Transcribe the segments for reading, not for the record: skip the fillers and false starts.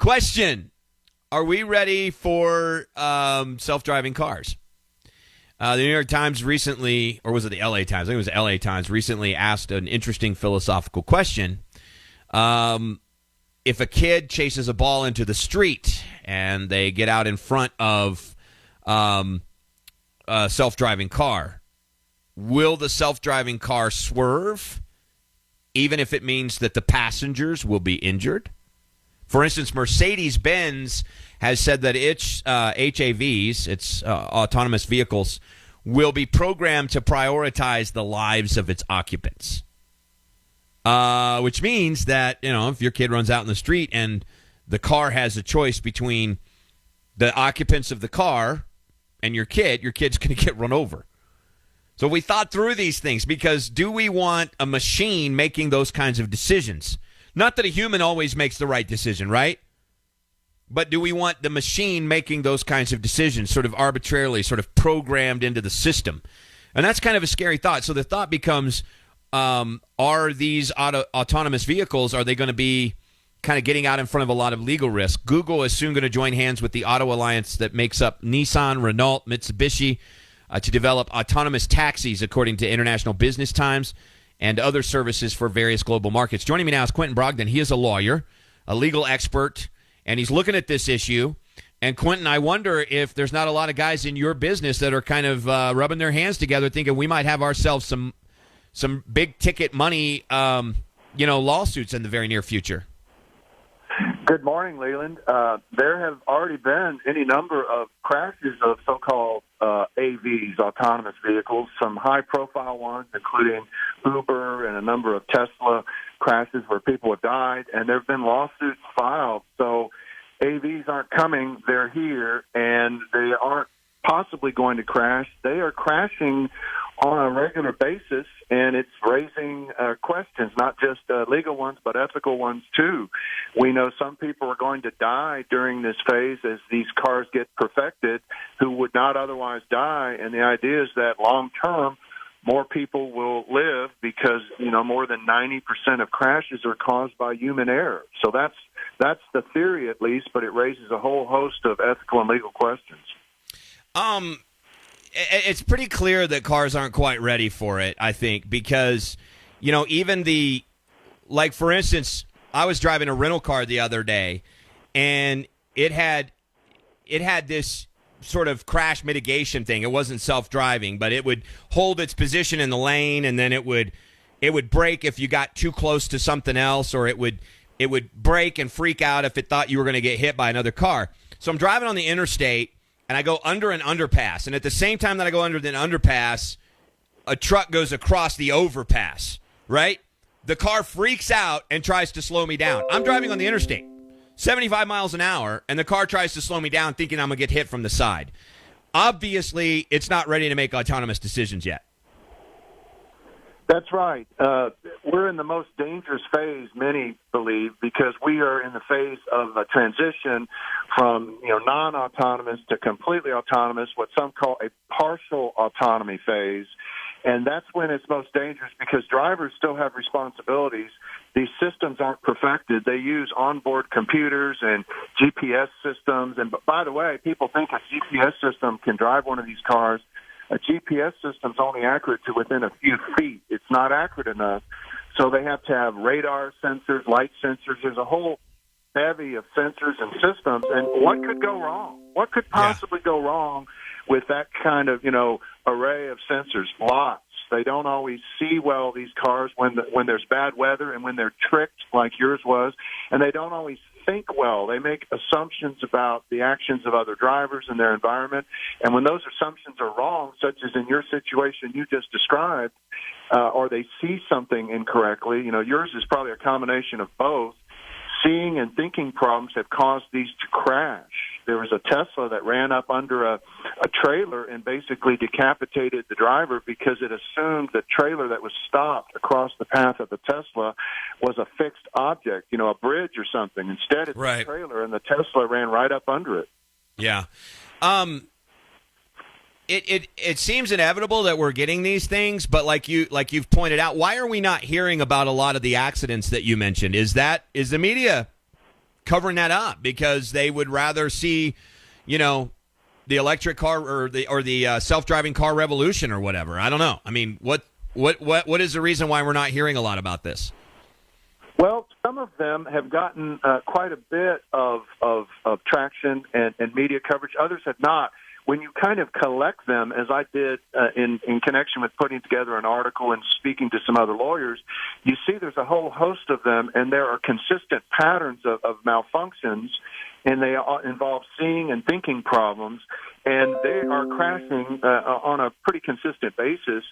Question: are we ready for self-driving cars? The New York Times recently, or was it the L.A. Times? I think it was the L.A. Times recently asked an interesting philosophical question. If a kid chases a ball into the street and they get out in front of a self-driving car, will the self-driving car swerve, even if it means that the passengers will be injured? For instance, Mercedes-Benz has said that its HAVs, its autonomous vehicles, will be programmed to prioritize the lives of its occupants. Which means that, if your kid runs out in the street and the car has a choice between the occupants of the car and your kid's going to get run over. So we thought through these things because do we want a machine making those kinds of decisions? Not that a human always makes the right decision, right? But do we want the machine making those kinds of decisions sort of arbitrarily, sort of programmed into the system? And that's kind of a scary thought. So the thought becomes, are these autonomous vehicles, are they going to be kind of getting out in front of a lot of legal risk? Google is soon going to join hands with the auto alliance that makes up Nissan, Renault, Mitsubishi to develop autonomous taxis, according to International Business Times, and other services for various global markets. Joining me now is Quentin Brogdon. He is a lawyer, a legal expert, and he's looking at this issue. And Quentin, I wonder if there's not a lot of guys in your business that are kind of rubbing their hands together thinking we might have ourselves some big ticket money, lawsuits in the very near future. Good morning, Leland. There have already been any number of crashes of so-called AVs, autonomous vehicles, some high-profile ones, including Uber and a number of Tesla crashes where people have died, and there have been lawsuits filed. So AVs aren't coming, they're here, and they aren't possibly going to crash. They are crashing on a regular basis, and it's raising questions, not just legal ones, but ethical ones, too. We know some people are going to die during this phase as these cars get perfected who would not otherwise die, and the idea is that long-term, more people will live because, more than 90% of crashes are caused by human error. So that's the theory, at least, but it raises a whole host of ethical and legal questions. It's pretty clear that cars aren't quite ready for it, I think, because, even for instance, I was driving a rental car the other day, and it had this sort of crash mitigation thing. It wasn't self-driving, but it would hold its position in the lane, and then it would brake if you got too close to something else, or it would brake and freak out if it thought you were going to get hit by another car. So I'm driving on the interstate, and I go under an underpass. And at the same time that I go under the underpass, a truck goes across the overpass, right? The car freaks out and tries to slow me down. I'm driving on the interstate, 75 miles an hour, and the car tries to slow me down thinking I'm going to get hit from the side. Obviously, it's not ready to make autonomous decisions yet. That's right. We're in the most dangerous phase, many believe, because we are in the phase of a transition from non-autonomous to completely autonomous, what some call a partial autonomy phase. And that's when it's most dangerous because drivers still have responsibilities. These systems aren't perfected. They use onboard computers and GPS systems. And by the way, people think a GPS system can drive one of these cars. A GPS system's only accurate to within a few feet. It's not accurate enough. So they have to have radar sensors, light sensors. There's a whole bevy of sensors and systems. And what could go wrong? What could possibly go wrong with that kind of, array of sensors? Lots. They don't always see well, these cars, when there's bad weather and when they're tricked like yours was. And they don't always think well. They make assumptions about the actions of other drivers and their environment. And when those assumptions are wrong, such as in your situation you just described, or they see something incorrectly, yours is probably a combination of both. Seeing and thinking problems have caused these to crash. There was a Tesla that ran up under a trailer and basically decapitated the driver because it assumed the trailer that was stopped across the path of the Tesla was a fixed object, a bridge or something. Instead, it's a trailer, and the Tesla ran right up under it. Yeah. It seems inevitable that we're getting these things, but like you've pointed out, why are we not hearing about a lot of the accidents that you mentioned? Is the media covering that up because they would rather see, the electric car or the self-driving car revolution or whatever. I don't know. I mean, what is the reason why we're not hearing a lot about this? Well, some of them have gotten quite a bit of traction and media coverage. Others have not. When you kind of collect them, as I did in connection with putting together an article and speaking to some other lawyers, you see there's a whole host of them, and there are consistent patterns of malfunctions, and they involve seeing and thinking problems, and they are crashing on a pretty consistent basis.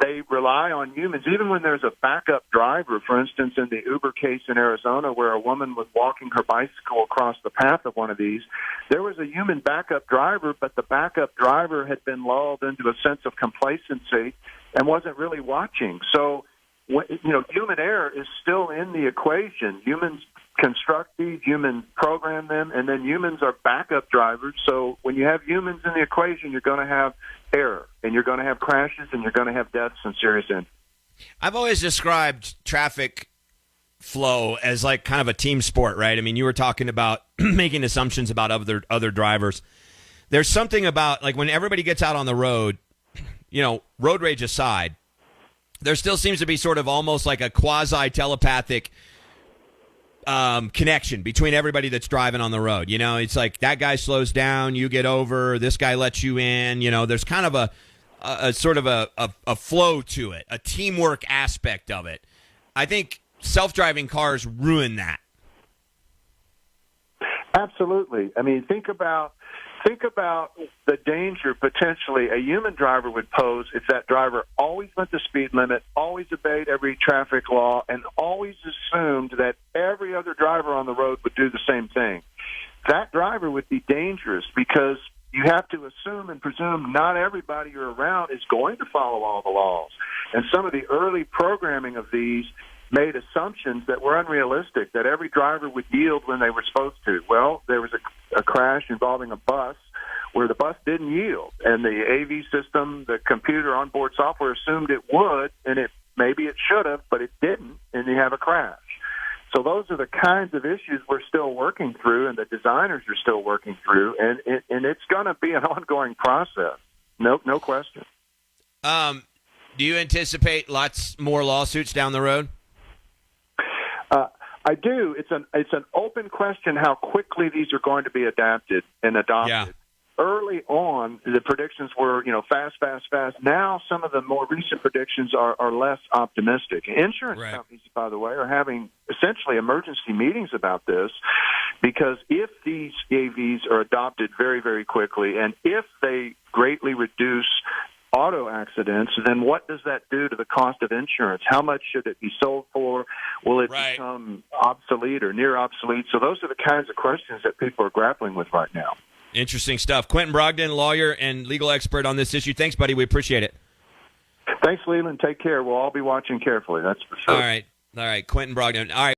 They rely on humans. Even when there's a backup driver, for instance, in the Uber case in Arizona where a woman was walking her bicycle across the path of one of these, there was a human backup driver, but the backup driver had been lulled into a sense of complacency and wasn't really watching. So, human error is still in the equation. Humans construct these, humans program them, and then humans are backup drivers. So when you have humans in the equation, you're going to have error, and you're going to have crashes, and you're going to have deaths and serious injuries. I've always described traffic flow as like kind of a team sport, right? I mean, you were talking about making assumptions about other drivers. There's something about, like, when everybody gets out on the road, road rage aside, there still seems to be sort of almost like a quasi-telepathic connection between everybody that's driving on the road. It's like that guy slows down, you get over, this guy lets you in. There's kind of a sort of a flow to it, a teamwork aspect of it. I think self-driving cars ruin that. Absolutely. I mean, think about the danger potentially a human driver would pose if that driver always went the speed limit, always obeyed every traffic law, and always assumed that every other driver on the road would do the same thing. That driver would be dangerous because you have to assume and presume not everybody you're around is going to follow all the laws. And some of the early programming of these made assumptions that were unrealistic, that every driver would yield when they were supposed to. Well, there was a crash involving a bus where the bus didn't yield, and the AV system, the computer onboard software, assumed it would, and maybe it should have, but it didn't, and you have a crash. So those are the kinds of issues we're still working through, and the designers are still working through, and it's going to be an ongoing process. No question. Do you anticipate lots more lawsuits down the road? I do. It's an open question how quickly these are going to be adapted and adopted. Yeah. Early on, the predictions were, fast. Now, some of the more recent predictions are less optimistic. Insurance companies, by the way, are having essentially emergency meetings about this because if these AVs are adopted very, very quickly and if they greatly reduce auto accidents, then what does that do to the cost of insurance? How much should it be sold for? Will it become obsolete or near obsolete? So those are the kinds of questions that people are grappling with right now. Interesting stuff. Quentin Brogdon, lawyer and legal expert on this issue. Thanks, buddy. We appreciate it. Thanks, Leland. Take care. We'll all be watching carefully. That's for sure. All right. Quentin Brogdon. All right.